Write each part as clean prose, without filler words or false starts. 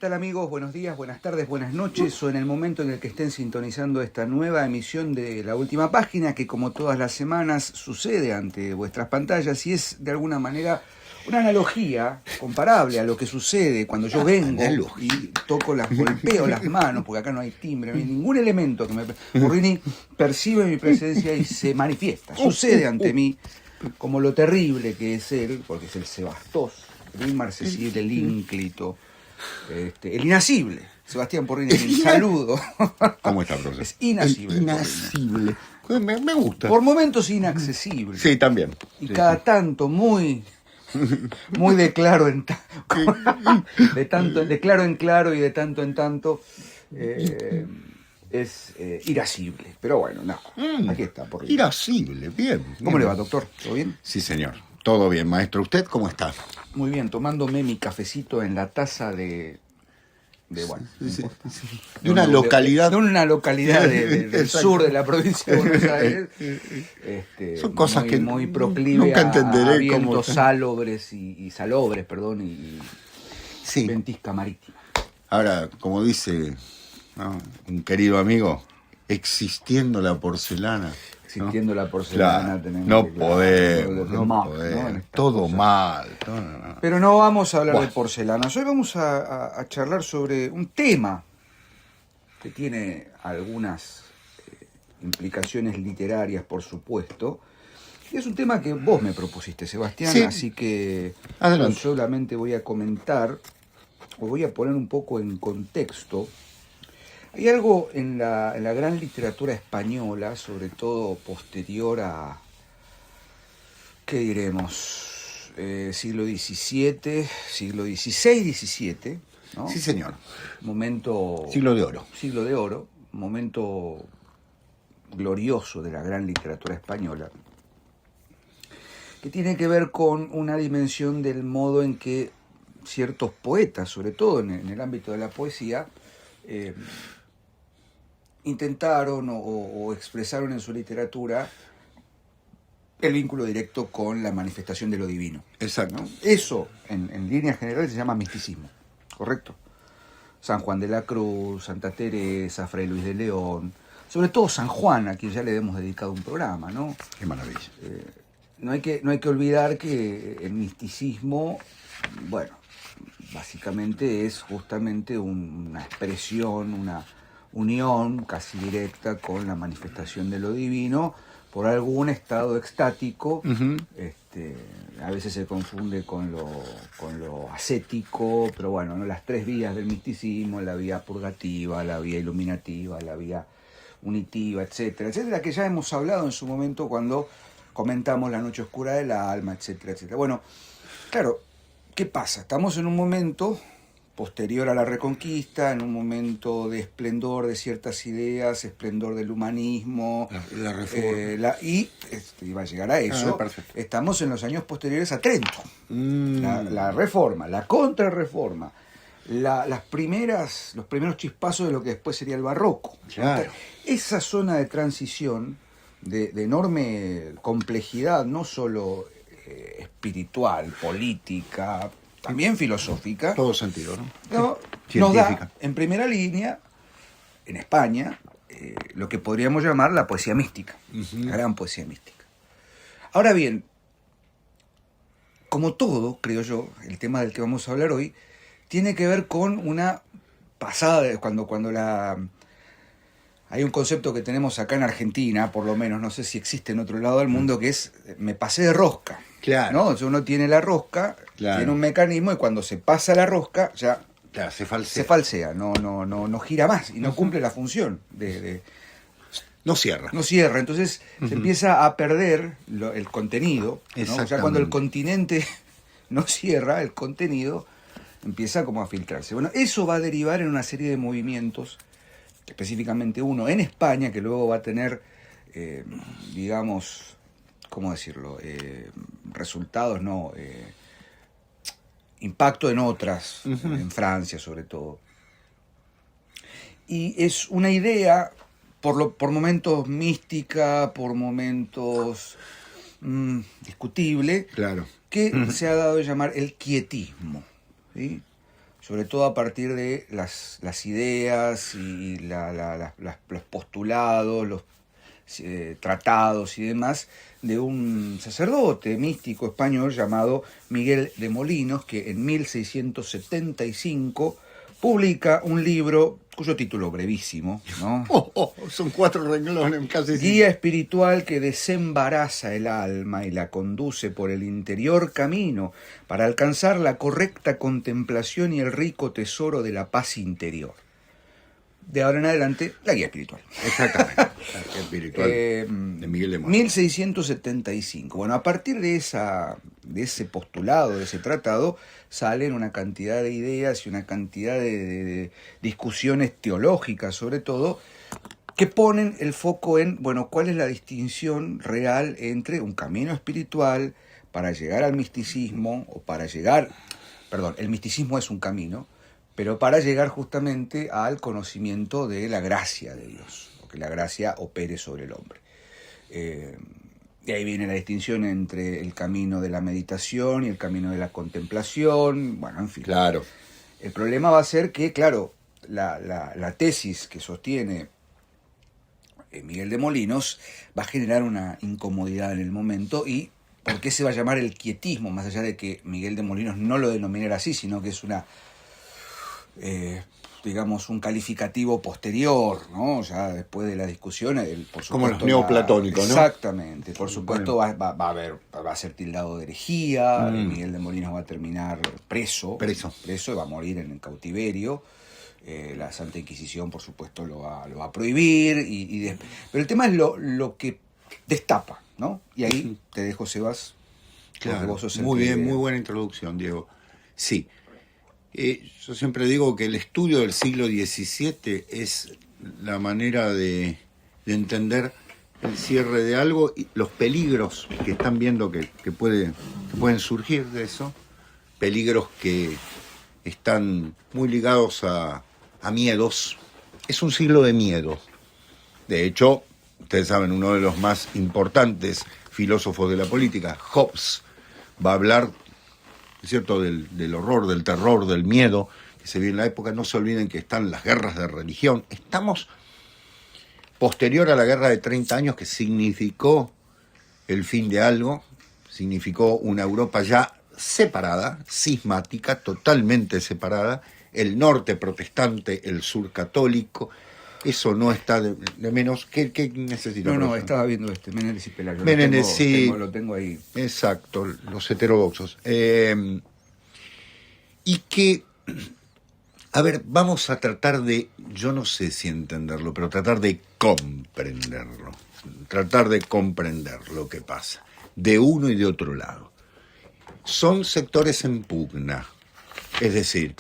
tal amigos? Buenos días, buenas tardes, buenas noches o en el momento en el que estén sintonizando esta nueva emisión de La Última Página que como todas las semanas sucede ante vuestras pantallas y es de alguna manera una analogía comparable a lo que sucede cuando yo vengo y golpeo las manos, porque acá no hay timbre, no hay ningún elemento que Porrini percibe mi presencia y se manifiesta, sucede ante mí como lo terrible que es él, porque es el Sebastos, el inmarcesible, el ínclito, el inasible. Sebastián Porrini, un saludo. ¿Cómo está, profesor? Es inasible. Inasible. Me gusta. Por momentos inaccesible. Sí, también. Y sí, cada tanto muy de claro en de claro en claro y de tanto en tanto es irascible. Pero bueno, nada. Aquí está, Porrini. Irascible, bien. ¿Cómo le va, doctor? ¿Todo bien? Sí, señor. Todo bien, maestro. ¿Usted cómo está? Muy bien, tomándome mi cafecito en la taza de bueno, sí. De una localidad. De una localidad del sur de la provincia de Buenos Aires. Son cosas muy, que muy proclive nunca entenderé a vientos cómo... salobres y salobres, perdón, y sí. ventisca marítima. Ahora, como dice, ¿no?, un querido amigo, existiendo la porcelana. Existiendo, ¿no?, la porcelana, claro, tenemos no que, podemos, no podemos. ¿no? Todo cosa. mal. Pero no vamos a hablar Buah. de porcelanas. Hoy vamos a charlar sobre un tema que tiene algunas implicaciones literarias, por supuesto. Y es un tema que vos me propusiste, Sebastián, sí. Así que adelante. yo solamente voy a comentar, o voy a poner un poco en contexto. Hay algo en la gran literatura española, sobre todo posterior a, ¿qué diremos? Siglo XVII, siglo XVI, XVII, ¿no? Sí, señor. Momento... Siglo de oro. Siglo de oro, momento glorioso de la gran literatura española, que tiene que ver con una dimensión del modo en que ciertos poetas, sobre todo en el ámbito de la poesía, intentaron o expresaron en su literatura el vínculo directo con la manifestación de lo divino. Exacto. ¿No? Eso, en líneas generales, se llama misticismo, ¿correcto? San Juan de la Cruz, Santa Teresa, Fray Luis de León, sobre todo San Juan, a quien ya le hemos dedicado un programa, ¿no? Qué maravilla. No hay que olvidar que el misticismo, bueno, básicamente es justamente una expresión, una unión casi directa con la manifestación de lo divino por algún estado extático. Uh-huh. A veces se confunde con lo ascético, pero bueno, ¿no? Las tres vías del misticismo, la vía purgativa, la vía iluminativa, la vía unitiva, etcétera, etcétera, que ya hemos hablado en su momento cuando comentamos La Noche Oscura del Alma, etcétera, etcétera. Bueno, claro, ¿qué pasa? Estamos en un momento posterior a la Reconquista, en un momento de esplendor de ciertas ideas, esplendor del humanismo, la reforma. Iba a llegar a eso, estamos en los años posteriores a Trento. La reforma, la contrarreforma, los primeros chispazos de lo que después sería el barroco. Claro. Esa zona de transición de enorme complejidad, no solo espiritual, política, también filosófica. Todo sentido, ¿no? Nos da, en primera línea, en España, lo que podríamos llamar la poesía mística, uh-huh. La gran poesía mística. Ahora bien, como todo, creo yo, el tema del que vamos a hablar hoy, tiene que ver con una pasada, cuando hay un concepto que tenemos acá en Argentina, por lo menos, no sé si existe en otro lado del mundo, que es, me pasé de rosca. Claro. ¿No? Entonces uno tiene la rosca, claro, tiene un mecanismo y cuando se pasa la rosca ya claro, se falsea, no gira más y no cumple la función no cierra. No cierra, entonces se empieza a perder el contenido, ¿no? Ya cuando el continente no cierra, el contenido empieza como a filtrarse. Bueno, eso va a derivar en una serie de movimientos, específicamente uno en España, que luego va a tener, digamos, ¿cómo decirlo? Resultados, no, impacto en otras, uh-huh. En Francia sobre todo. Y es una idea, por momentos mística, por momentos discutible, claro, que uh-huh. se ha dado a llamar el quietismo, ¿sí? sobre todo a partir de las ideas y los postulados, los tratados y demás de un sacerdote místico español llamado Miguel de Molinos, que en 1675 publica un libro cuyo título brevísimo, ¿no? Son 4 renglones casi. Guía espiritual que desembaraza el alma y la conduce por el interior camino para alcanzar la correcta contemplación y el rico tesoro de la paz interior. De ahora en adelante, la guía espiritual. Exactamente. La guía espiritual de Miguel de Molinos. 1675. Bueno, a partir de ese postulado, de ese tratado, salen una cantidad de ideas y una cantidad de discusiones teológicas, sobre todo, que ponen el foco en, bueno, cuál es la distinción real entre un camino espiritual para llegar al misticismo, el misticismo es un camino, pero para llegar justamente al conocimiento de la gracia de Dios, o que la gracia opere sobre el hombre. Y ahí viene la distinción entre el camino de la meditación y el camino de la contemplación, bueno, en fin. Claro. El problema va a ser que, claro, la tesis que sostiene Miguel de Molinos va a generar una incomodidad en el momento. ¿Y por qué se va a llamar el quietismo? Más allá de que Miguel de Molinos no lo denominara así, sino que es digamos, un calificativo posterior, ¿no? Ya después de la discusión, por supuesto, como los neoplatónicos, ¿no? Exactamente, por supuesto va a ser tildado de herejía. Miguel de Molinos va a terminar preso, y va a morir en el cautiverio. La Santa Inquisición, por supuesto, lo va a prohibir, pero el tema es lo que destapa, ¿no? Y ahí te dejo, Sebas. Claro, vos sos muy bien, muy buena introducción, Diego. Sí. Yo siempre digo que el estudio del siglo XVII es la manera de entender el cierre de algo y los peligros que están viendo que pueden surgir de eso, peligros que están muy ligados a miedos. Es un siglo de miedo. De hecho, ustedes saben, uno de los más importantes filósofos de la política, Hobbes, va a hablar, ¿es cierto?, del horror, del terror, del miedo que se vive en la época. No se olviden que están las guerras de religión. Estamos posterior a la guerra de 30 años, que significó el fin de algo, significó una Europa ya separada, cismática, totalmente separada, el norte protestante, el sur católico. Eso no está de menos. ¿Qué necesita? No, estaba viendo Menéndez y Pelayo. Lo tengo ahí. Exacto, los heterodoxos. Y que, a ver, vamos a tratar de, yo no sé si entenderlo, pero tratar de comprenderlo. Tratar de comprender lo que pasa, de uno y de otro lado. Son sectores en pugna. Es decir,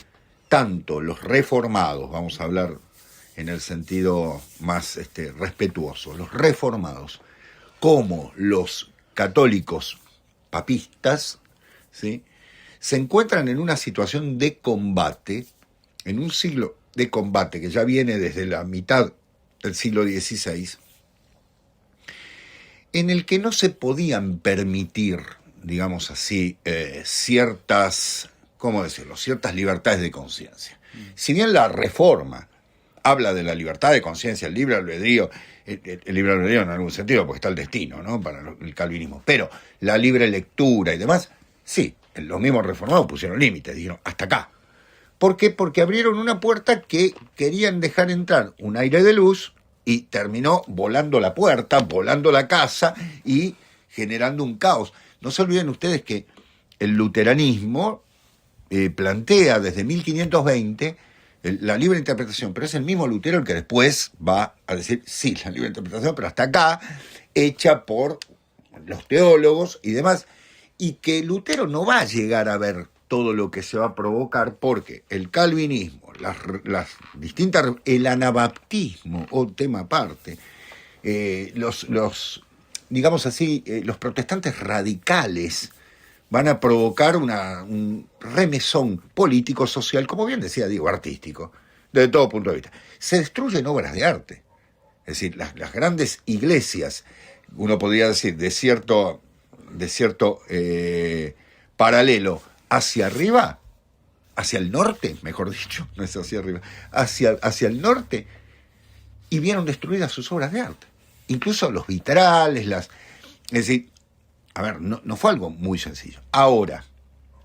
tanto los reformados, vamos a hablar en el sentido más respetuoso, los reformados, como los católicos papistas, ¿sí?, se encuentran en una situación de combate, en un siglo de combate que ya viene desde la mitad del siglo XVI, en el que no se podían permitir, digamos así, ciertas libertades de conciencia. Si bien la Reforma habla de la libertad de conciencia, el libre albedrío en algún sentido, porque está el destino, ¿no?, para el calvinismo, pero la libre lectura y demás, sí, los mismos reformados pusieron límites, dijeron, hasta acá. ¿Por qué? Porque abrieron una puerta que querían dejar entrar un aire de luz y terminó volando la puerta, volando la casa y generando un caos. No se olviden ustedes que el luteranismo plantea desde 1520 la libre interpretación, pero es el mismo Lutero el que después va a decir, sí, la libre interpretación, pero hasta acá, hecha por los teólogos y demás, y que Lutero no va a llegar a ver todo lo que se va a provocar, porque el calvinismo, las distintas, el anabaptismo, o tema aparte, digamos así, los protestantes radicales van a provocar un remesón político, social, como bien decía Diego, artístico, desde todo punto de vista. Se destruyen obras de arte. Es decir, las grandes iglesias, uno podría decir, de cierto paralelo hacia arriba, hacia el norte, mejor dicho, no es hacia arriba, hacia el norte, y vieron destruidas sus obras de arte. Incluso los vitrales, es decir, a ver, no fue algo muy sencillo. Ahora,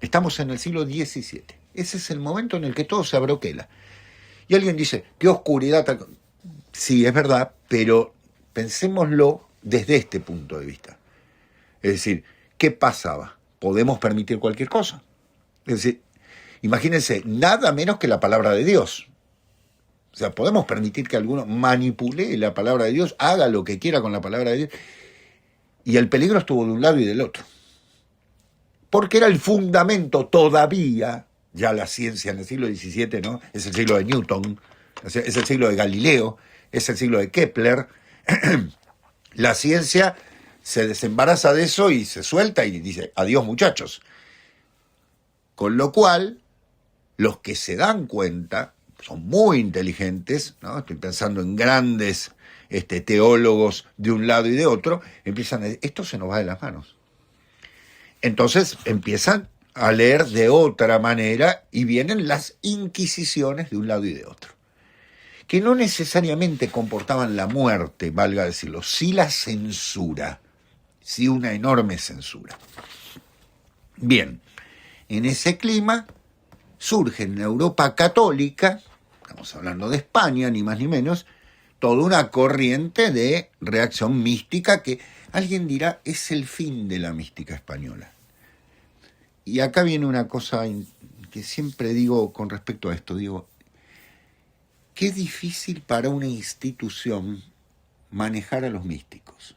estamos en el siglo XVII. Ese es el momento en el que todo se abroquela. Y alguien dice, qué oscuridad. Sí, es verdad, pero pensémoslo desde este punto de vista. Es decir, ¿qué pasaba? ¿Podemos permitir cualquier cosa? Es decir, imagínense, nada menos que la palabra de Dios. O sea, podemos permitir que alguno manipule la palabra de Dios, haga lo que quiera con la palabra de Dios. Y el peligro estuvo de un lado y del otro. Porque era el fundamento todavía, ya la ciencia en el siglo XVII, ¿no? Es el siglo de Newton, es el siglo de Galileo, es el siglo de Kepler. La ciencia se desembaraza de eso y se suelta y dice, adiós muchachos. Con lo cual, los que se dan cuenta, son muy inteligentes, ¿no? Estoy pensando en grandes teólogos de un lado y de otro, empiezan a decir, esto se nos va de las manos. Entonces empiezan a leer de otra manera y vienen las inquisiciones de un lado y de otro, que no necesariamente comportaban la muerte, valga decirlo, sí la censura, sí una enorme censura. Bien, en ese clima surge en la Europa católica, estamos hablando de España, ni más ni menos, toda una corriente de reacción mística que alguien dirá es el fin de la mística española. Y acá viene una cosa que siempre digo con respecto a esto, digo, qué difícil para una institución manejar a los místicos.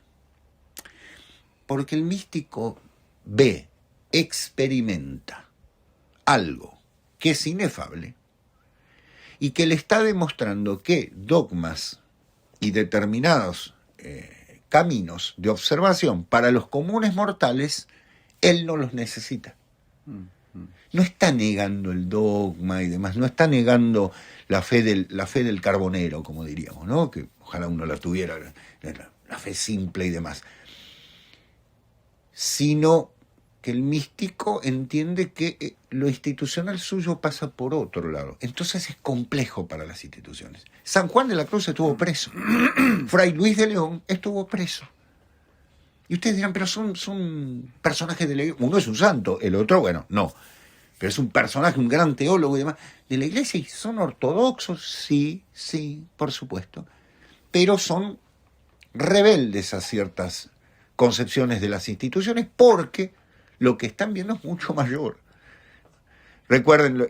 Porque el místico ve, experimenta algo que es inefable y que le está demostrando que dogmas y determinados caminos de observación para los comunes mortales, él no los necesita. No está negando el dogma y demás, no está negando la fe del carbonero, como diríamos, ¿no? Que ojalá uno la tuviera, la fe simple y demás. Sino que el místico entiende que lo institucional suyo pasa por otro lado. Entonces es complejo para las instituciones. San Juan de la Cruz estuvo preso. Fray Luis de León estuvo preso. Y ustedes dirán, pero son personajes de la iglesia. Uno es un santo, el otro, bueno, no. Pero es un personaje, un gran teólogo y demás. De la iglesia, ¿y son ortodoxos? Sí, por supuesto. Pero son rebeldes a ciertas concepciones de las instituciones porque lo que están viendo es mucho mayor. Recuerden,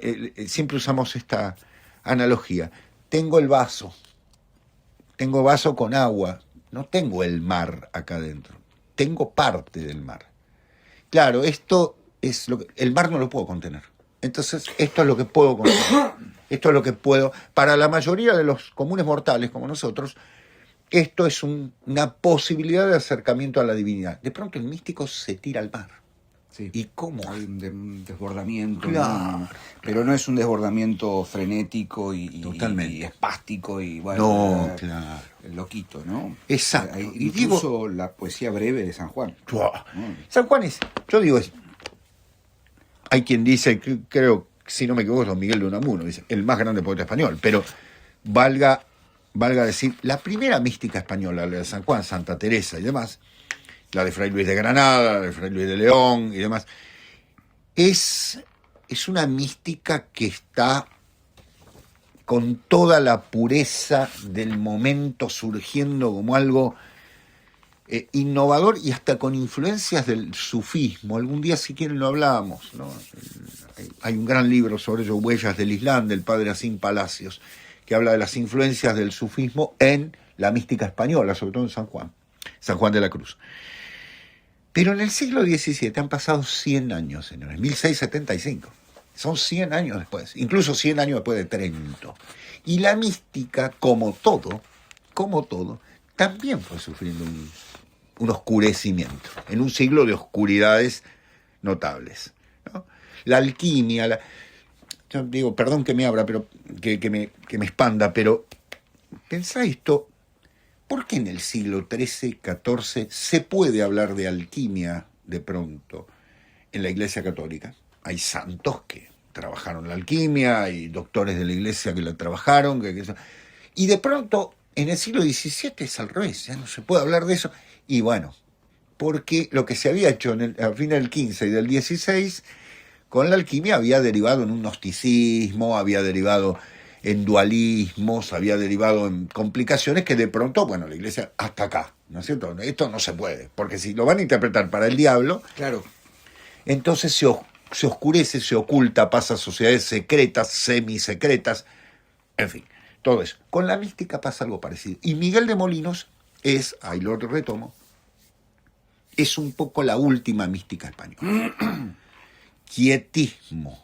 siempre usamos esta analogía. Tengo el vaso con agua, no tengo el mar acá adentro. Tengo parte del mar. Claro, esto es lo que el mar no lo puedo contener. Entonces, esto es lo que puedo contener. Esto es lo que puedo. Para la mayoría de los comunes mortales como nosotros, esto es una posibilidad de acercamiento a la divinidad. De pronto el místico se tira al mar. Sí. ¿Y cómo? Hay un desbordamiento, Claro. Pero no es un desbordamiento frenético y espástico y bueno, No, claro. Loquito, ¿no? Exacto. Y incluso la poesía breve de San Juan. San Juan hay quien dice, creo, si no me equivoco, es don Miguel de Unamuno, dice, el más grande poeta español, pero valga decir, la primera mística española, la de San Juan, Santa Teresa y demás, la de Fray Luis de Granada, la de Fray Luis de León y demás, es una mística que está con toda la pureza del momento surgiendo como algo innovador y hasta con influencias del sufismo. Algún día, si quieren, lo hablábamos, ¿no? Hay un gran libro sobre ello, Huellas del Islam, del padre Asín Palacios, que habla de las influencias del sufismo en la mística española, sobre todo en San Juan de la Cruz. Pero en el siglo XVII han pasado 100 años, señores, 1675. Son 100 años después, incluso 100 años después de Trento. Y la mística, como todo, también fue sufriendo un oscurecimiento, en un siglo de oscuridades notables, ¿no? La alquimia, yo digo, perdón que me abra, pero que me expanda, pero pensá esto, ¿por qué en el siglo XIII, XIV se puede hablar de alquimia de pronto en la Iglesia Católica? Hay santos que trabajaron la alquimia, y doctores de la iglesia que la trabajaron, y de pronto en el siglo XVII es al revés, ya no se puede hablar de eso, y bueno, porque lo que se había hecho a fines del XV y del XVI con la alquimia había derivado en un gnosticismo, había derivado en dualismos, había derivado en complicaciones que de pronto, bueno, la iglesia hasta acá, ¿no es cierto? Esto no se puede, porque si lo van a interpretar para el diablo, claro, entonces se oscurece, se oculta, pasa a sociedades secretas, semisecretas, en fin, todo eso. Con la mística pasa algo parecido. Y Miguel de Molinos es, ahí lo retomo, es un poco la última mística española. Quietismo.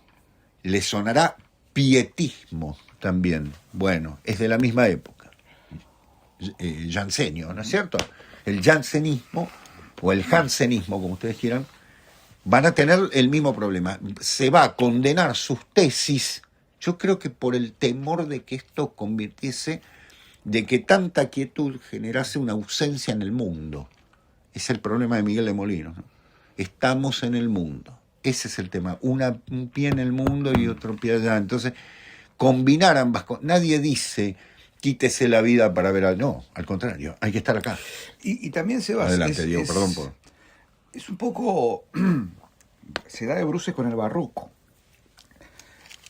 Le sonará pietismo también. Bueno, es de la misma época. Jansenio, ¿no es cierto? El jansenismo o el jansenismo, como ustedes quieran, van a tener el mismo problema. Se va a condenar sus tesis, yo creo que por el temor de que esto convirtiese, de que tanta quietud generase una ausencia en el mundo. Es el problema de Miguel de Molinos, ¿no? Estamos en el mundo. Ese es el tema. Un pie en el mundo y otro pie allá. Entonces, combinar ambas cosas. Nadie dice, quítese la vida para ver a... No, al contrario, hay que estar acá. Y también se va... Adelante, Diego, perdón por... Es un poco... se da de bruces con el barroco.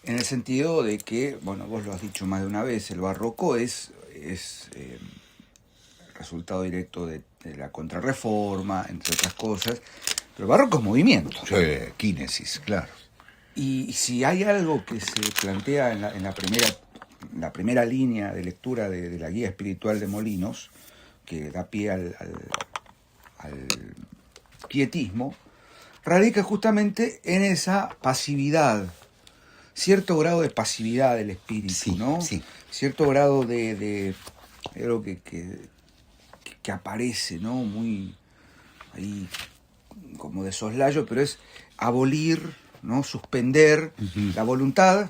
En el sentido de que, bueno, vos lo has dicho más de una vez, el barroco es resultado directo de la Contrarreforma, entre otras cosas. Pero el barroco es movimiento. Sí, kínesis, claro. Y si hay algo que se plantea en la primera línea de lectura de la guía espiritual de Molinos, que da pie al pietismo, radica justamente en esa pasividad, cierto grado de pasividad del espíritu, sí, ¿no? Sí. Cierto grado de algo que aparece, ¿no? Muy ahí como de soslayo, pero es abolir, ¿no? Suspender la voluntad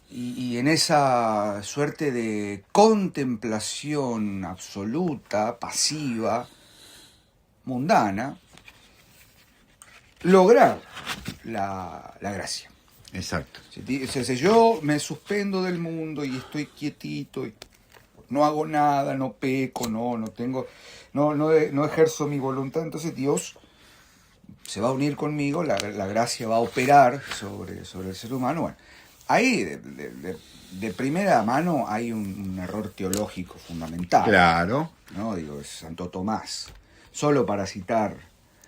y en esa suerte de contemplación absoluta, pasiva, mundana, lograr la gracia. Exacto. Si yo me suspendo del mundo y estoy quietito y no hago nada, no peco, no ejerzo mi voluntad, entonces Dios se va a unir conmigo, la gracia va a operar sobre el ser humano. Bueno, ahí de primera mano hay un error teológico fundamental. Claro. ¿No? Digo, es Santo Tomás. Solo para citar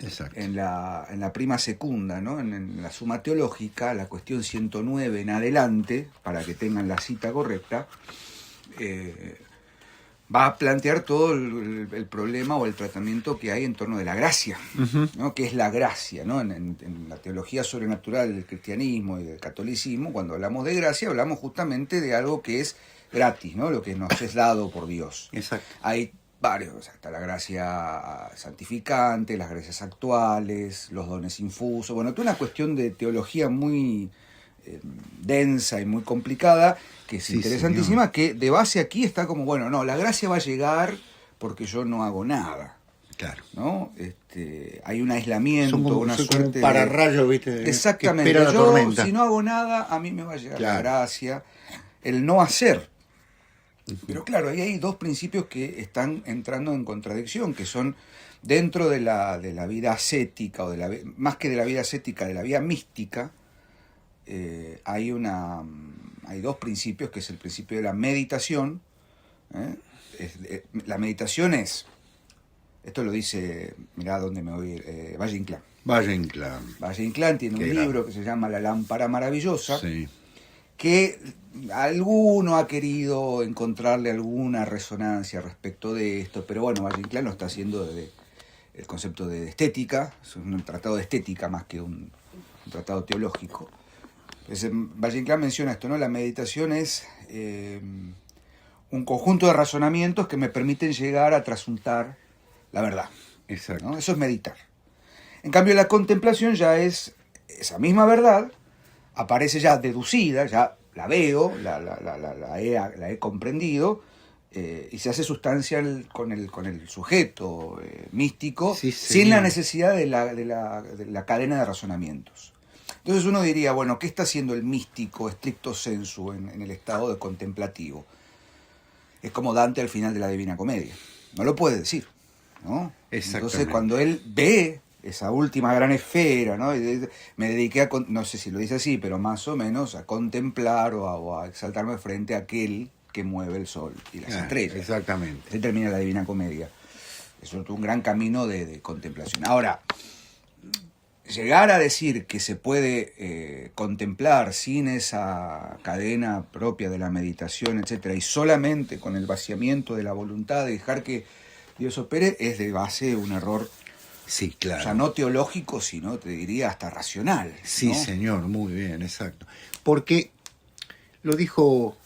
Exacto. en la prima secunda, ¿no? En la suma teológica, la cuestión 109 en adelante, para que tengan la cita correcta, va a plantear todo el problema o el tratamiento que hay en torno de la gracia, ¿no? Que es la gracia, ¿no? En la teología sobrenatural del cristianismo y del catolicismo, cuando hablamos de gracia, hablamos justamente de algo que es gratis, ¿no? Lo que nos es dado por Dios. Exacto. Hay varios, o sea, está la gracia santificante, las gracias actuales, los dones infusos, bueno, toda una cuestión de teología muy densa y muy complicada, que es interesantísima, señor. Que de base aquí está como, bueno, no, la gracia va a llegar porque yo no hago nada. Claro. ¿No? Hay un aislamiento, una suerte como un pararrayo, ¿viste? Exactamente. Que espera la tormenta. Si no hago nada, a mí me va a llegar la gracia, el no hacer. Pero claro, ahí hay dos principios que están entrando en contradicción, que son dentro de la vida ascética, o más que de la vida ascética, de la vida mística. Hay dos principios, que es el principio de la meditación. La meditación es, esto lo dice, mirá dónde me voy, Valle Inclán. Valle Inclán tiene un libro que se llama La lámpara maravillosa, sí. Que alguno ha querido encontrarle alguna resonancia respecto de esto, pero bueno, Valle Inclán lo está haciendo desde el concepto de estética, es un tratado de estética más que un tratado teológico. Valle Inclán menciona esto, ¿no? La meditación es un conjunto de razonamientos que me permiten llegar a trasuntar la verdad. Exacto. ¿No? Eso es meditar. En cambio, la contemplación ya es esa misma verdad, aparece ya deducida, ya la veo, la he comprendido, y se hace sustancial con el sujeto místico, sí, sin la necesidad de la cadena de razonamientos. Entonces uno diría, bueno, ¿qué está haciendo el místico estricto sensu en el estado de contemplativo? Es como Dante al final de la Divina Comedia. No lo puede decir, ¿no? Entonces cuando él ve esa última gran esfera, ¿no? Me dediqué a, no sé si lo dice así, pero más o menos a contemplar o a exaltarme frente a aquel que mueve el sol y las estrellas. Exactamente. Él termina la Divina Comedia. Es un gran camino de contemplación. Ahora, llegar a decir que se puede contemplar sin esa cadena propia de la meditación, etcétera, y solamente con el vaciamiento de la voluntad, de dejar que Dios opere, es de base un error. Sí, claro. O sea, no teológico, sino te diría hasta racional. Sí, ¿no? señor, muy bien, exacto. Porque lo dijo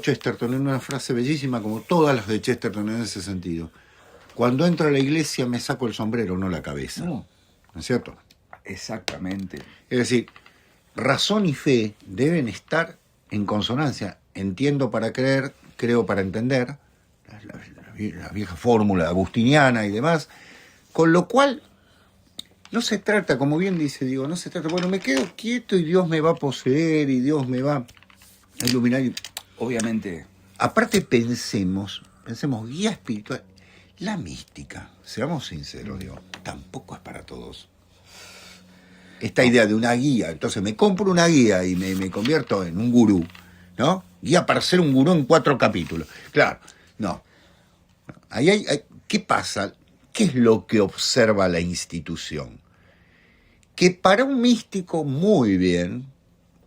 Chesterton en una frase bellísima, como todas las de Chesterton en ese sentido. Cuando entro a la iglesia me saco el sombrero, no la cabeza. ¿No es cierto? Exactamente. Es decir, razón y fe deben estar en consonancia. Entiendo para creer, creo para entender, la vieja fórmula agustiniana y demás. Con lo cual, no se trata, como bien dice Diego, no se trata, bueno, me quedo quieto y Dios me va a poseer y Dios me va a iluminar. Obviamente. Aparte pensemos, guía espiritual, la mística, seamos sinceros, Diego, tampoco es para todos. Esta idea de una guía, entonces me compro una guía y me convierto en un gurú, ¿no? Guía para ser un gurú en 4 capítulos. Claro, no. Ahí ¿qué pasa? ¿Qué es lo que observa la institución? Que para un místico, muy bien,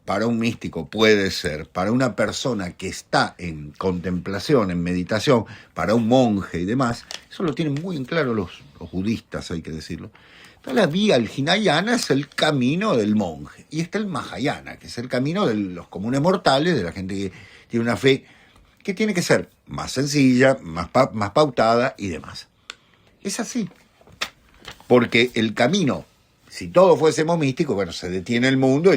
para un místico puede ser, para una persona que está en contemplación, en meditación, para un monje y demás, eso lo tienen muy en claro los budistas, hay que decirlo. Entonces, la vía al Hinayana es el camino del monje, y está el Mahayana, que es el camino de los comunes mortales, de la gente que tiene una fe que tiene que ser más sencilla, más pautada y demás. Es así. Porque el camino, si todos fuésemos místicos, bueno, se detiene el mundo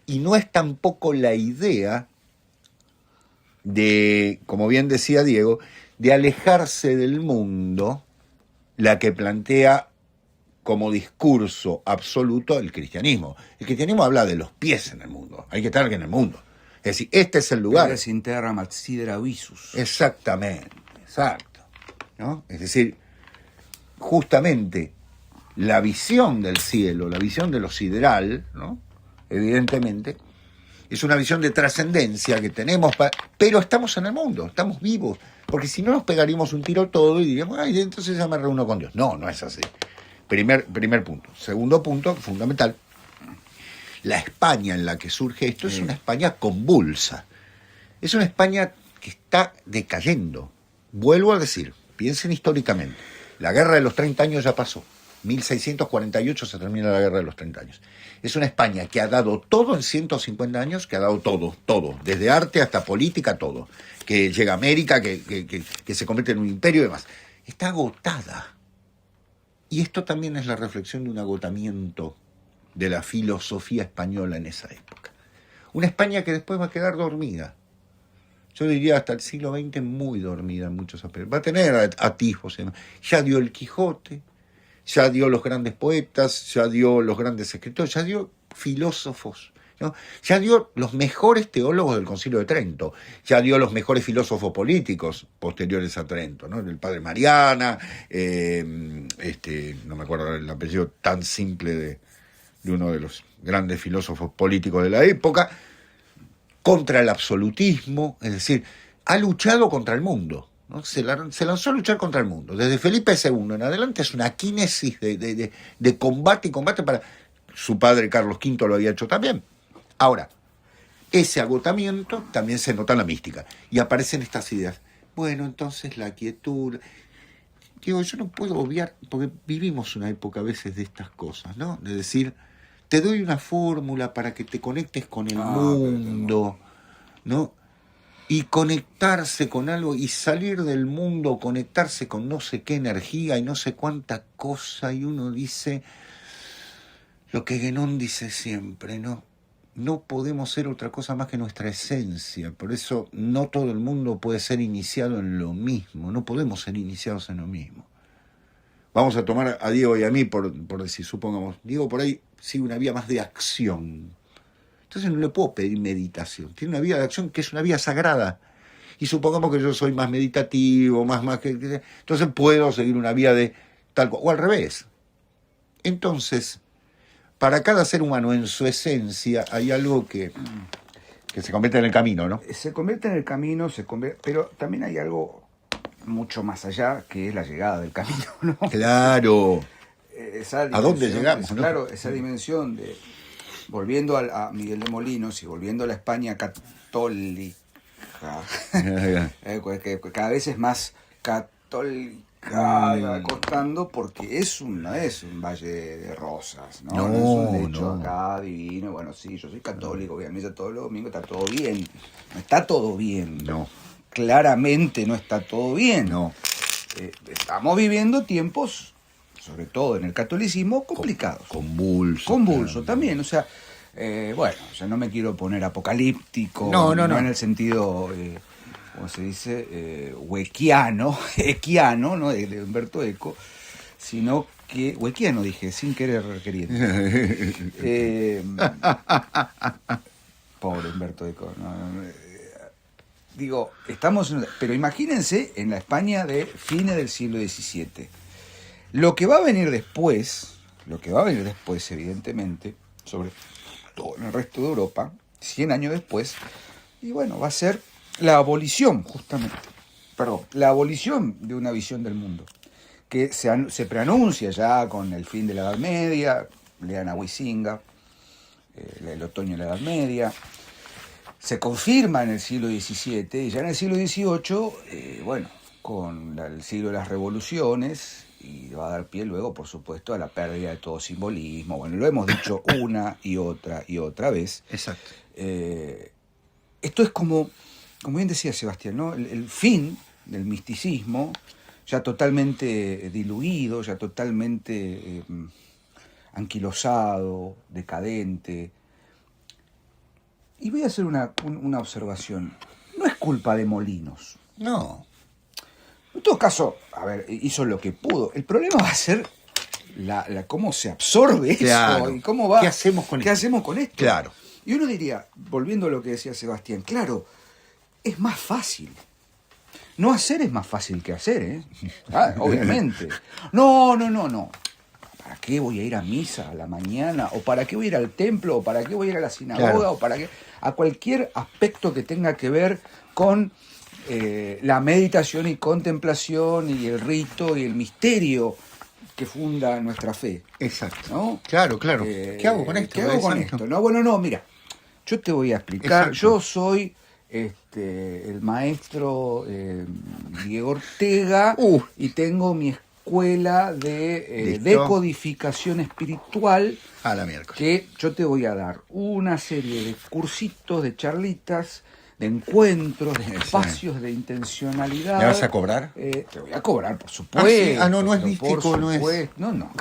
y no es tampoco la idea de, como bien decía Diego, de alejarse del mundo la que plantea como discurso absoluto el cristianismo. El cristianismo habla de los pies en el mundo, hay que estar en el mundo. Es decir, este es el lugar. In terra sidera visus. Exactamente, exacto, ¿no? Es decir, justamente la visión del cielo, la visión de lo sideral, ¿no? Evidentemente, es una visión de trascendencia que tenemos, pero estamos en el mundo, estamos vivos, porque si no nos pegaríamos un tiro todo y diríamos, ay, entonces ya me reúno con Dios. No, no es así. Primer punto. Segundo punto, fundamental, la España en la que surge esto es una España convulsa, es una España que está decayendo. Vuelvo a decir, piensen históricamente, la guerra de los 30 años ya pasó. 1648 se termina la guerra de los 30 años. Es una España que ha dado todo en 150 años, que ha dado todo, desde arte hasta política, todo. Que llega a América, que se convierte en un imperio y demás. Está agotada. Y esto también es la reflexión de un agotamiento de la filosofía española en esa época. Una España que después va a quedar dormida. Yo diría hasta el siglo XX muy dormida en muchos aspectos. Va a tener atisbos. Ya dio el Quijote, ya dio los grandes poetas, ya dio los grandes escritores, ya dio filósofos, ¿no? Ya dio los mejores teólogos del Concilio de Trento, ya dio los mejores filósofos políticos posteriores a Trento, ¿no? El padre Mariana, no me acuerdo el apellido tan simple de uno de los grandes filósofos políticos de la época, contra el absolutismo, es decir, ha luchado contra el mundo. ¿No? Se lanzó a luchar contra el mundo. Desde Felipe II en adelante es una kínesis de combate y combate para... Su padre Carlos V lo había hecho también. Ahora, ese agotamiento también se nota en la mística. Y aparecen estas ideas. Bueno, entonces la quietud... Digo, yo no puedo obviar, porque vivimos una época a veces de estas cosas, ¿no? De decir, te doy una fórmula para que te conectes con el mundo, ¿no? Y conectarse con algo y salir del mundo, conectarse con no sé qué energía y no sé cuánta cosa, y uno dice lo que Guénon dice siempre, no podemos ser otra cosa más que nuestra esencia, por eso no todo el mundo puede ser iniciado en lo mismo, no podemos ser iniciados en lo mismo. vamos a tomar a Diego y a mí, por decir, supongamos, Diego por ahí sigue una vía más de acción. Entonces no le puedo pedir meditación. Tiene una vía de acción que es una vía sagrada. Y supongamos que yo soy más meditativo, más que entonces puedo seguir una vía de tal o al revés. Entonces, para cada ser humano en su esencia hay algo que se convierte en el camino, ¿no? Se convierte en el camino, pero también hay algo mucho más allá, que es la llegada del camino, ¿no? Claro. ¿A dónde llegamos, no? Claro, esa dimensión de, volviendo a Miguel de Molinos y volviendo a la España católica, que cada vez es más católica, va costando, porque no es un valle de rosas, ¿no? No es un lecho acá divino. Bueno, sí, yo soy católico, voy a misa todos los domingos, está todo bien. No está todo bien. No. Claramente no está todo bien. No. Estamos viviendo tiempos, sobre todo en el catolicismo, complicados. Convulso también, o sea, bueno, yo no me quiero poner apocalíptico, no en el sentido, ¿cómo se dice? Huequiano, equiano, ¿no? De Humberto Eco, sino que, huequiano dije, sin querer queriendo. Pobre Humberto Eco, digo, pero imagínense en la España de fines del siglo XVII. Lo que va a venir después, evidentemente, sobre todo en el resto de Europa, 100 años después, y bueno, va a ser la abolición, justamente, la abolición de una visión del mundo, que se preanuncia ya con el fin de la Edad Media, lean a Huizinga, el otoño de la Edad Media, se confirma en el siglo XVII, y ya en el siglo XVIII, bueno, con el siglo de las revoluciones, y va a dar pie luego, por supuesto, a la pérdida de todo simbolismo. Bueno, lo hemos dicho una y otra vez. Exacto. Esto es como bien decía Sebastián, ¿no? El fin del misticismo, ya totalmente diluido, ya totalmente anquilosado, decadente. Y voy a hacer una observación. No es culpa de Molinos. No. En todo caso, a ver, hizo lo que pudo. El problema va a ser cómo se absorbe claro. eso y cómo va. ¿Qué hacemos con esto? Claro. Y uno diría, volviendo a lo que decía Sebastián, claro, es más fácil. No hacer es más fácil que hacer, ¿eh? Obviamente. No. ¿Para qué voy a ir a misa a la mañana? ¿O para qué voy a ir al templo? ¿O para qué voy a ir a la sinagoga? Claro. ¿O para qué? A cualquier aspecto que tenga que ver con la meditación y contemplación y el rito y el misterio que funda nuestra fe. Exacto. ¿No? Claro. ¿Qué hago con esto? ¿Qué hago con esto? No, bueno, no, mira, yo te voy a explicar. Exacto. Yo soy el maestro Diego Ortega y tengo mi escuela de decodificación espiritual. A la miércoles. Que yo te voy a dar una serie de cursitos, de charlitas, de encuentros, de espacios, de intencionalidad. ¿Me vas a cobrar? Te voy a cobrar, por supuesto. ¿Sí? No es místico, no es. No,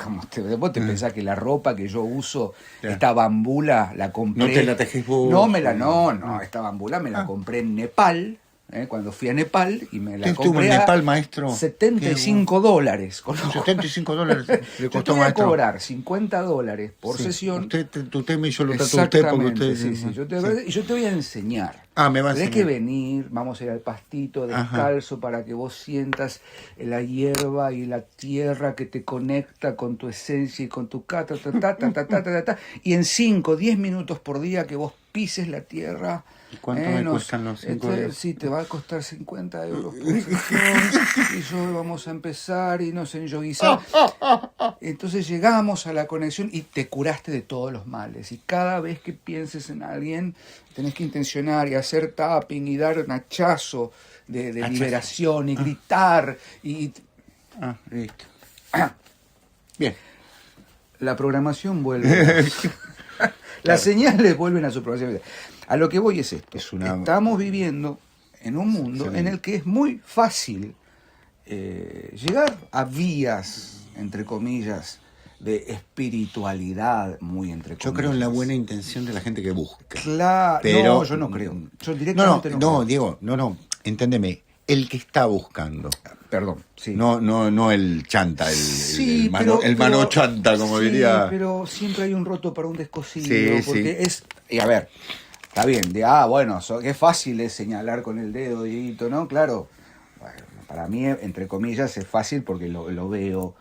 vos te pensás que la ropa que yo uso, esta bambula, la compré. No te la tejés vos. No, esta bambula me la compré en Nepal. Cuando fui a Nepal y me la compré en Nepal, maestro? $75. $75 le costó, yo te voy maestro. a cobrar $50 por sesión. Usted me hizo lo trato a usted porque usted. Sí. Yo te voy a enseñar. Me va a enseñar. Tenés que venir, vamos a ir al pastito descalzo para que vos sientas la hierba y la tierra que te conecta con tu esencia y con tu y en 5, 10 minutos por día que vos pises la tierra. ¿Y cuánto me cuestan los 5 euros? Sí, te va a costar €50 por sesión. Y yo vamos a empezar y nos enyoguizamos. Entonces llegamos a la conexión y te curaste de todos los males. Y cada vez que pienses en alguien, tenés que intencionar y hacer tapping y dar un hachazo de liberación y gritar. Listo. Bien. La programación vuelve. Las señales vuelven a su programación. A lo que voy es esto. Estamos viviendo en un mundo en el que es muy fácil llegar a vías, entre comillas, de espiritualidad, muy entre comillas. Yo creo en la buena intención de la gente que busca. Claro, pero yo no creo. Yo directamente no creo. Diego, no, enténdeme. el que está buscando. Perdón, sí. No el chanta, Sí, el mano chanta, como sí, diría. pero siempre hay un roto para un descosido. Sí, porque sí. es. Y a ver, está bien, bueno, qué fácil es señalar con el dedo, Dieguito, ¿no? Claro. Bueno, para mí, entre comillas, es fácil porque lo veo.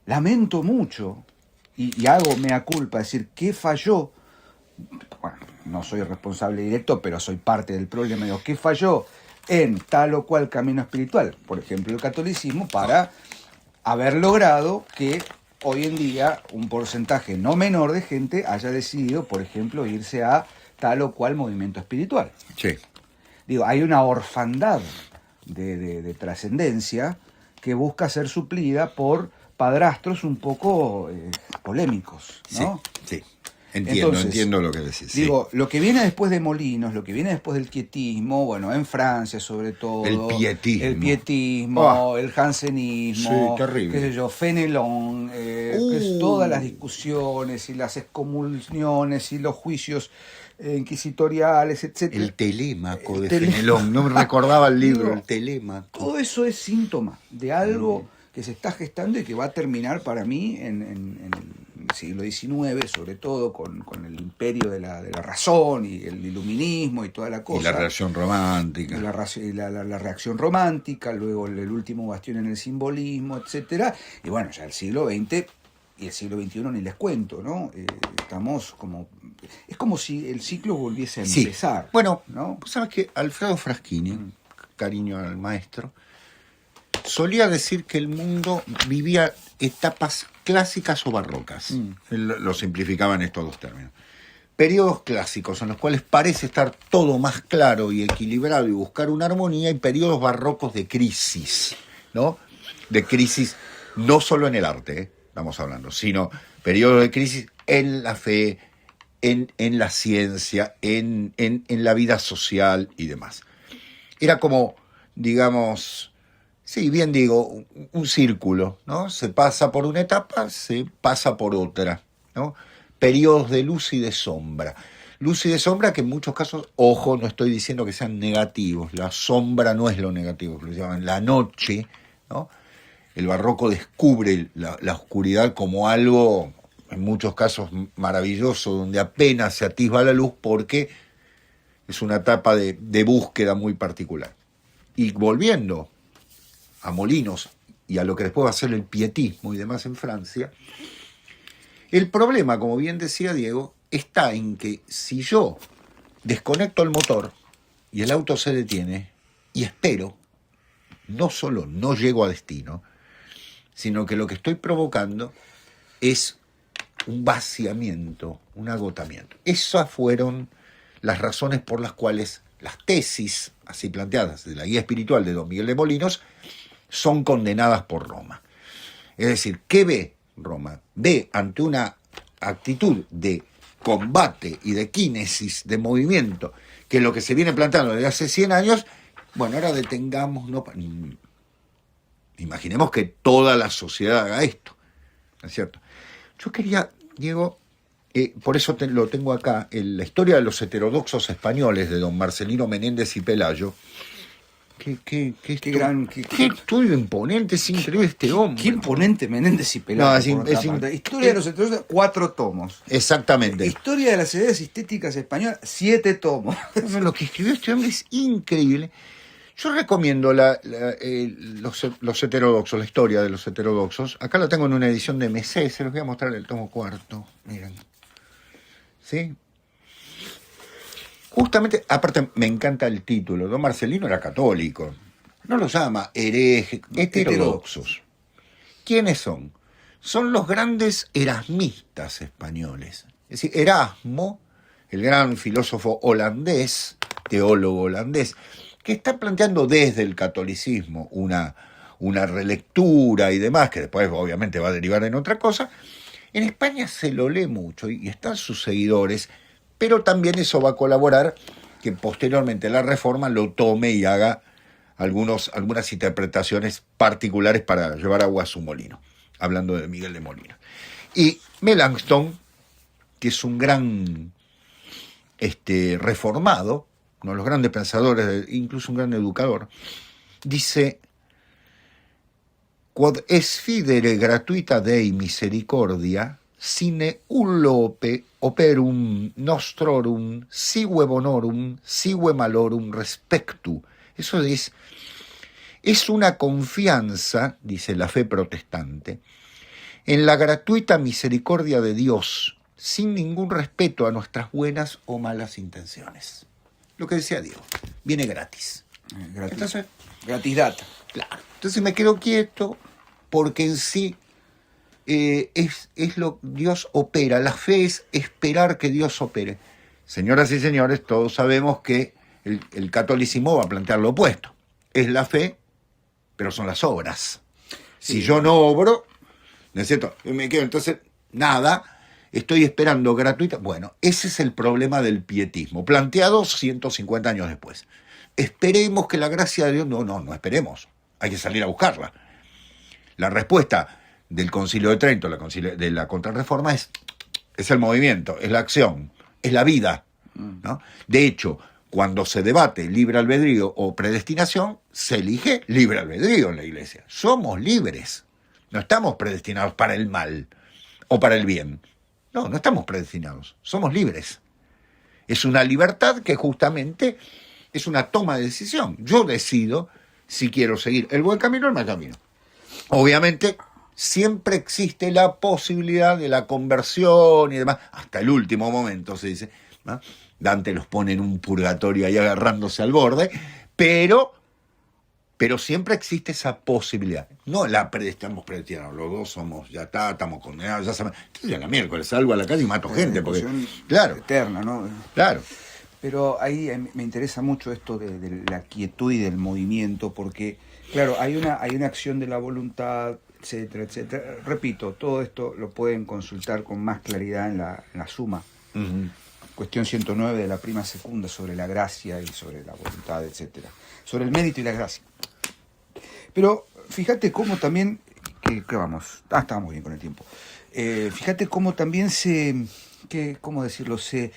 Lamento mucho y hago mea culpa, es decir, ¿qué falló? Bueno, no soy responsable directo, pero soy parte del problema. Digo, ¿qué falló en tal o cual camino espiritual? Por ejemplo, el catolicismo, para haber logrado que hoy en día un porcentaje no menor de gente haya decidido, por ejemplo, irse a tal o cual movimiento espiritual. Sí. Digo, hay una orfandad de trascendencia que busca ser suplida por padrastros un poco polémicos, ¿no? Sí, sí. Entonces, Entiendo lo que decís. Digo, lo que viene después de Molinos, lo que viene después del quietismo, bueno, en Francia sobre todo. El pietismo, el jansenismo, sí, terrible. qué sé yo, Fenelón, que es todas las discusiones y las excomuniones y los juicios inquisitoriales, etc. El Telémaco de Fenelón, no me recordaba el libro, el Telémaco. Todo eso es síntoma de algo que se está gestando y que va a terminar para mí en el siglo XIX, sobre todo con el imperio de la razón y el iluminismo y toda la cosa. Y la reacción romántica. La reacción romántica, luego el último bastión en el simbolismo, etcétera. Y bueno, ya el siglo XX y el siglo XXI ni les cuento, ¿no? Estamos como... Es como si el ciclo volviese a empezar. Sí. Bueno, ¿no? ¿sabes qué? Alfredo Fraschini, cariño al maestro, solía decir que el mundo vivía etapas clásicas o barrocas. Él lo simplificaba en estos dos términos. Periodos clásicos en los cuales parece estar todo más claro y equilibrado y buscar una armonía, y periodos barrocos de crisis, ¿no? De crisis no solo en el arte, estamos hablando, sino periodos de crisis en la fe, en la ciencia, en la vida social y demás. Era como, digamos... Sí, bien digo, un círculo, ¿no? Se pasa por una etapa, se pasa por otra, ¿no? Periodos de luz y de sombra. Luz y de sombra que en muchos casos, ojo, no estoy diciendo que sean negativos, la sombra no es lo negativo, lo llaman la noche, ¿no? El barroco descubre la oscuridad como algo, en muchos casos, maravilloso, donde apenas se atisba la luz porque es una etapa de búsqueda muy particular. Y volviendo a Molinos y a lo que después va a ser el pietismo y demás en Francia, el problema, como bien decía Diego, está en que si yo desconecto el motor y el auto se detiene y espero, no solo no llego a destino, sino que lo que estoy provocando es un vaciamiento, un agotamiento. Esas fueron las razones por las cuales las tesis así planteadas de la guía espiritual de don Miguel de Molinos son condenadas por Roma. Es decir, ¿qué ve Roma? Ve ante una actitud de combate y de kínesis, de movimiento, que es lo que se viene planteando desde hace 100 años, bueno, ahora detengamos, no, imaginemos que toda la sociedad haga esto, ¿no es cierto? Yo quería, Diego, por eso lo tengo acá, la historia de los heterodoxos españoles de don Marcelino Menéndez y Pelayo. Qué estudio imponente, es increíble este hombre. Qué imponente Menéndez y Pelayo. No, Historia de los heterodoxos, 4 tomos. Exactamente. Historia de las ideas estéticas españolas, 7 tomos. Lo que escribió este hombre es increíble. Yo recomiendo los heterodoxos, la historia de los heterodoxos. Acá lo tengo en una edición de Messé, se los voy a mostrar el tomo 4. Miren. ¿Sí? Justamente, aparte me encanta el título, don Marcelino era católico, no los llama herejes, heterodoxos. ¿Quiénes son? Son los grandes erasmistas españoles. Es decir, Erasmo, el gran filósofo holandés, teólogo holandés, que está planteando desde el catolicismo una relectura y demás, que después obviamente va a derivar en otra cosa. En España se lo lee mucho y están sus seguidores, pero también eso va a colaborar que posteriormente la Reforma lo tome y haga algunas interpretaciones particulares para llevar agua a su molino, hablando de Miguel de Molinos. Y Melanchthon, que es un gran reformado, uno de los grandes pensadores, incluso un gran educador, dice: Quod esfidere gratuita Dei misericordia, sine ullope operum nostrorum sive bonorum sive malorum respectu. Eso es una confianza, dice la fe protestante, en la gratuita misericordia de Dios, sin ningún respeto a nuestras buenas o malas intenciones. Lo que decía Diego, viene gratis. Gratis. Entonces, Gratis data. claro. Entonces me quedo quieto porque en sí es lo Dios opera. La fe es esperar que Dios opere. Señoras y señores, todos sabemos que el catolicismo va a plantear lo opuesto. Es la fe, pero son las obras. Si Sí. yo no obro, ¿no es cierto? Me quedo entonces, nada, estoy esperando gratuita. Bueno, ese es el problema del pietismo, planteado 150 años después. Esperemos que la gracia de Dios... No esperemos. Hay que salir a buscarla. La respuesta del Concilio de Trento, de la Contrarreforma, es el movimiento, es la acción, es la vida, ¿no? De hecho, cuando se debate libre albedrío o predestinación, se elige libre albedrío en la Iglesia. Somos libres. No estamos predestinados para el mal o para el bien. No estamos predestinados. Somos libres. Es una libertad que justamente es una toma de decisión. Yo decido si quiero seguir el buen camino o el mal camino. Obviamente, siempre existe la posibilidad de la conversión y demás, hasta el último momento se dice, ¿no? Dante los pone en un purgatorio ahí agarrándose al borde, pero siempre existe esa posibilidad. No estamos predestinados, los dos somos, ya estamos condenados, ya sabemos. Entonces ya la miércoles salgo a la calle y mato gente, porque claro, Eterna, ¿no? claro. Pero ahí me interesa mucho esto de la quietud y del movimiento, porque, claro, hay una acción de la voluntad, etcétera, etcétera. Repito, todo esto lo pueden consultar con más claridad en la suma. Uh-huh. Cuestión 109 de la prima secunda, sobre la gracia y sobre la voluntad, etcétera. Sobre el mérito y la gracia. Pero fíjate cómo también, que vamos, estábamos bien con el tiempo. Fíjate cómo también ¿cómo decirlo? Se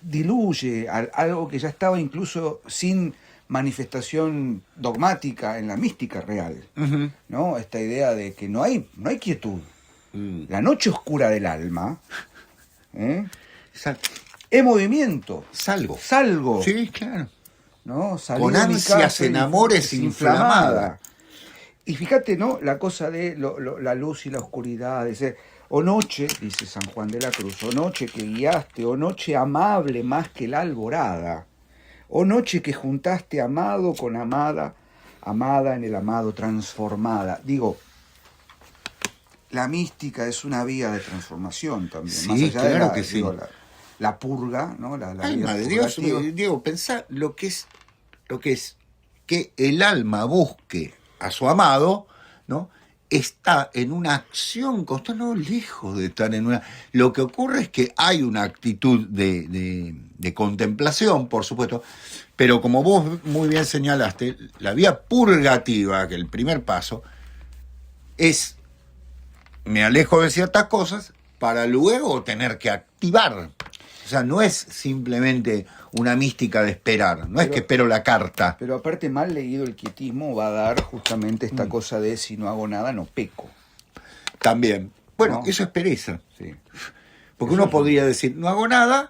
diluye algo que ya estaba incluso sin manifestación dogmática en la mística real, Uh-huh. ¿no? Esta idea de que no hay quietud. La noche oscura del alma, es movimiento. Salgo. Sí, claro. ¿No? Salí Con de mi ansias casa en amores inflamada. Y fíjate, ¿no? La cosa de la luz y la oscuridad, dice, o noche, dice San Juan de la Cruz, o noche que guiaste, o noche amable más que la alborada, o noche que juntaste amado con amada, amada en el amado transformada. Digo, la mística es una vía de transformación también. Sí, más allá claro de que sí. digo, la purga, ¿no? La Alma vida de Dios, purgativa. Diego, pensá lo que es que el alma busque a su amado, ¿no? Está en una acción constante, no lejos de estar en una... Lo que ocurre es que hay una actitud de contemplación, por supuesto, pero como vos muy bien señalaste, la vía purgativa, que el primer paso, es me alejo de ciertas cosas para luego tener que activar. O sea, no es simplemente una mística de esperar, no es que espero la carta. Pero aparte, mal leído, el quietismo va a dar justamente esta cosa de si no hago nada, no peco. También. Bueno, ¿No? eso es pereza. Sí. Porque Eso uno es podría decir, no hago nada.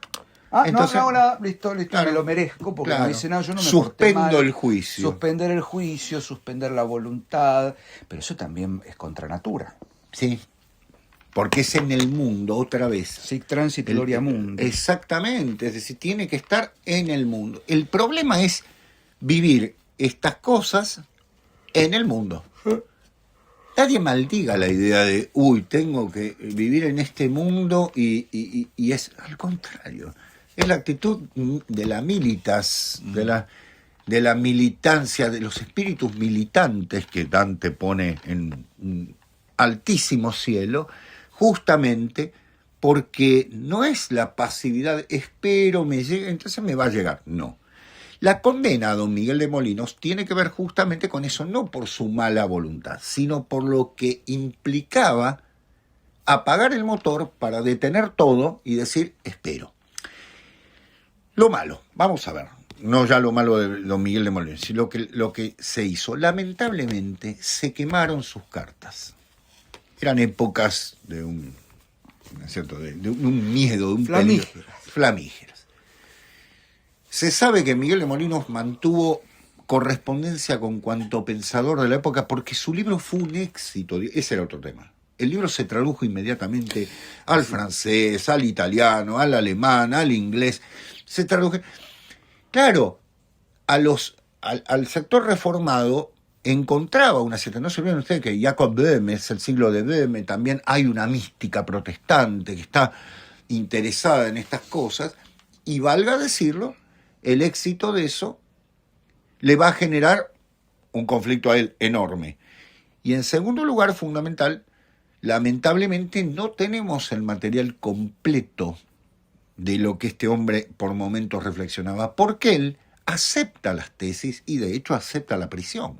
Entonces, no hago nada, listo, claro, me lo merezco, porque claro. no dice nada, yo no me Suspendo porté mal. el juicio. Suspender el juicio, suspender la voluntad, pero eso también es contra natura. Sí. Porque es en el mundo, otra vez. Sic transit gloria mundi. Exactamente, es decir, tiene que estar en el mundo. El problema es vivir estas cosas en el mundo. Nadie maldiga la idea de, tengo que vivir en este mundo y es al contrario. Es la actitud de la militas, de la militancia, de los espíritus militantes que Dante pone en un altísimo cielo, justamente porque no es la pasividad, espero me llegue, entonces me va a llegar. No. La condena a don Miguel de Molinos tiene que ver justamente con eso, no por su mala voluntad, sino por lo que implicaba apagar el motor para detener todo y decir, espero. Lo malo, vamos a ver, no ya lo malo de don Miguel de Molinos, sino lo que se hizo. Lamentablemente se quemaron sus cartas. Eran épocas de un, ¿no es cierto?, de un miedo, de un peligro. Flamígeras. Se sabe que Miguel de Molinos mantuvo correspondencia con cuanto pensador de la época porque su libro fue un éxito. Ese era otro tema. El libro se tradujo inmediatamente al francés, al italiano, al alemán, al inglés. Se tradujo. Claro, al sector reformado encontraba una cierta. No se olviden ustedes que Jacob Böhme es el siglo de Böhme, también hay una mística protestante que está interesada en estas cosas, y valga decirlo, el éxito de eso le va a generar un conflicto a él enorme. Y en segundo lugar, fundamental, lamentablemente no tenemos el material completo de lo que este hombre por momentos reflexionaba, porque él acepta las tesis y de hecho acepta la prisión.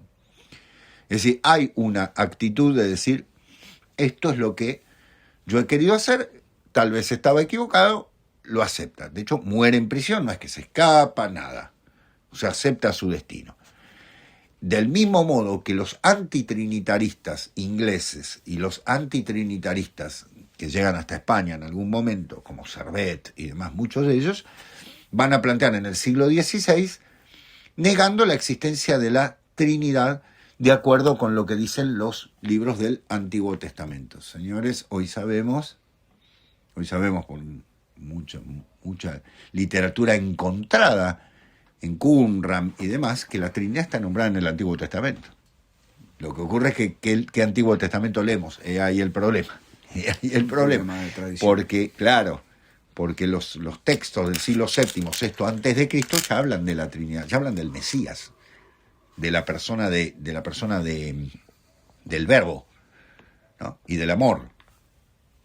Es decir, hay una actitud de decir, esto es lo que yo he querido hacer, tal vez estaba equivocado, lo acepta. De hecho, muere en prisión, no es que se escapa, nada. O sea, acepta su destino. Del mismo modo que los antitrinitaristas ingleses y los antitrinitaristas que llegan hasta España en algún momento, como Servet y demás, muchos de ellos, van a plantear en el siglo XVI, negando la existencia de la Trinidad de acuerdo con lo que dicen los libros del Antiguo Testamento. Señores, hoy sabemos por mucha literatura encontrada en Qumran y demás, que la Trinidad está nombrada en el Antiguo Testamento. Lo que ocurre es que ¿qué Antiguo Testamento leemos? Ahí el problema. Porque, claro, porque los textos del siglo VII, VI antes de Cristo, ya hablan de la Trinidad, ya hablan del Mesías, de la persona del verbo, ¿no? Y del amor.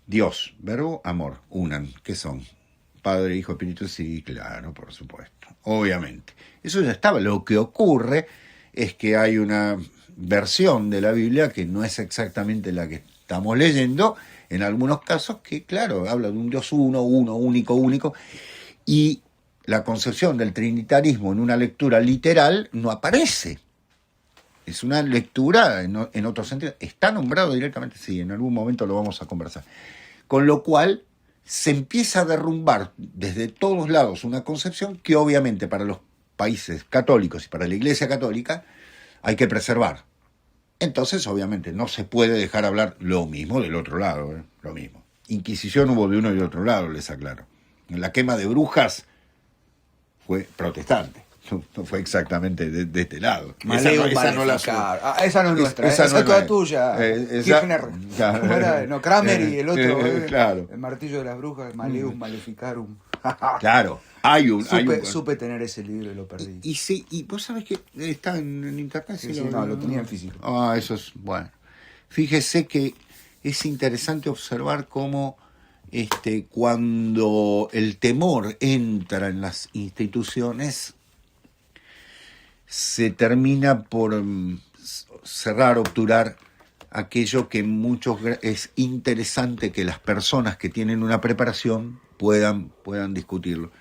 Dios, verbo, amor, unan. ¿Qué son? Padre, Hijo, Espíritu, sí, claro, por supuesto, obviamente. Eso ya estaba. Lo que ocurre es que hay una versión de la Biblia que no es exactamente la que estamos leyendo, en algunos casos que, claro, habla de un Dios uno, único, y la concepción del trinitarismo en una lectura literal no aparece. Es una lectura en otro sentido. Está nombrado directamente, sí, en algún momento lo vamos a conversar. Con lo cual se empieza a derrumbar desde todos lados una concepción que obviamente para los países católicos y para la Iglesia Católica hay que preservar. Entonces, obviamente, no se puede dejar hablar lo mismo del otro lado, lo mismo. Inquisición hubo de uno y de otro lado, les aclaro. La quema de brujas fue protestante. No fue exactamente de este lado. Esa no la esa no es nuestra, esa es toda tuya. Kirchner, Kramer y el otro, claro. El martillo de las brujas, Maleum Maleficarum. Claro, supe tener ese libro y lo perdí. Y vos sabés que está en internet. Sí, no, lo tenía en físico. Eso es bueno. Fíjese que es interesante observar cómo cuando el temor entra en las instituciones, se termina por cerrar, obturar aquello que muchos es interesante que las personas que tienen una preparación puedan discutirlo.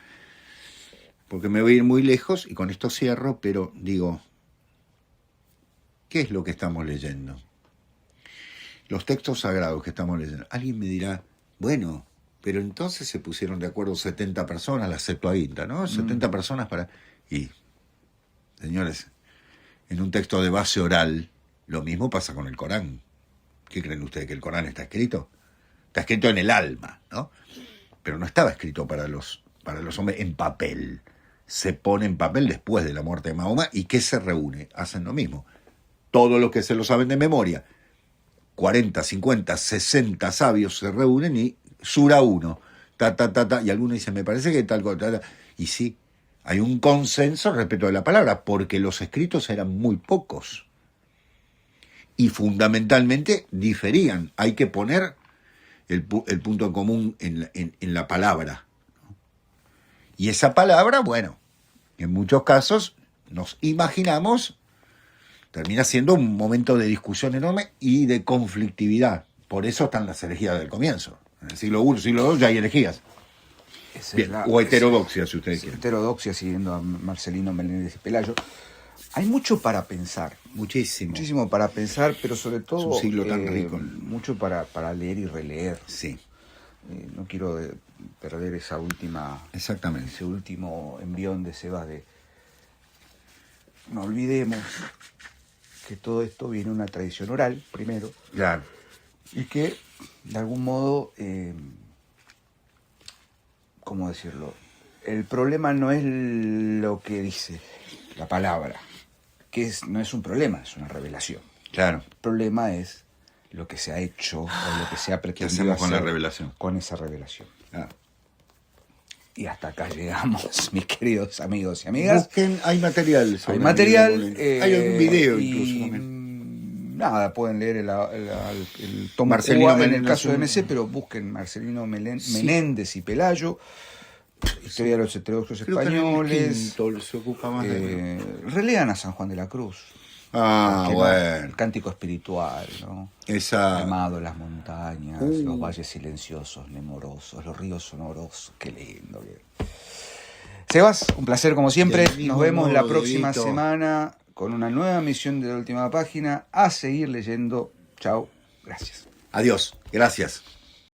Porque me voy a ir muy lejos y con esto cierro, pero digo, ¿qué es lo que estamos leyendo? Los textos sagrados que estamos leyendo. Alguien me dirá, bueno, pero entonces se pusieron de acuerdo 70 personas, la Septuaginta, ¿no? 70 personas para... Y, señores, en un texto de base oral, lo mismo pasa con el Corán. ¿Qué creen ustedes, que el Corán está escrito? Está escrito en el alma, ¿no? Pero no estaba escrito para los hombres en papel. Se pone en papel después de la muerte de Mahoma. ¿Y qué se reúne? Hacen lo mismo. Todos los que se lo saben de memoria, 40, 50, 60 sabios se reúnen y sura uno, y algunos dicen, me parece que tal cosa, y sí, hay un consenso respecto de la palabra, porque los escritos eran muy pocos y fundamentalmente diferían. Hay que poner el punto en común en la palabra. Y esa palabra, bueno, en muchos casos nos imaginamos, termina siendo un momento de discusión enorme y de conflictividad. Por eso están las herejías del comienzo. En el siglo I, siglo II ya hay herejías. Esa es Bien, la- o heterodoxia, si ustedes es quieren. heterodoxia, siguiendo a Marcelino Meléndez y Pelayo. Hay mucho para pensar. Muchísimo. Muchísimo para pensar, pero sobre todo Es un siglo tan rico. mucho para leer y releer. Sí, No quiero perder esa última, exactamente. ese último envión de Sebas de no olvidemos que todo esto viene de una tradición oral, primero, Claro. y que de algún modo, ¿cómo decirlo? El problema no es lo que dice la palabra, que no es un problema, es una revelación. Claro. El problema es lo que se ha hecho o lo que se ha ¿Qué pretendido hacemos con la hacer revelación? con esa revelación. Ah. Y hasta acá llegamos, mis queridos amigos y amigas. Busquen, hay material. Hay sobre material. Miguel Molina. Hay un video y, incluso también. Nada, pueden leer el tomo Marcelino Cuba en el Meléndez, caso de un- MC, pero busquen Marcelino Sí. Menéndez y Pelayo, Historia de los heterodoxos Creo que en el españoles. quinto se ocupa más de... Relean a San Juan de la Cruz. Ah, El bueno. cántico espiritual, ¿no? Esa... Llamado las montañas, los valles silenciosos, nemorosos, los ríos sonorosos. Qué lindo. Sebas, un placer como siempre. Del mismo Nos vemos la modo, próxima Dieguito. semana con una nueva emisión de La Última Página. A seguir leyendo. Chao. Gracias. Adiós. Gracias.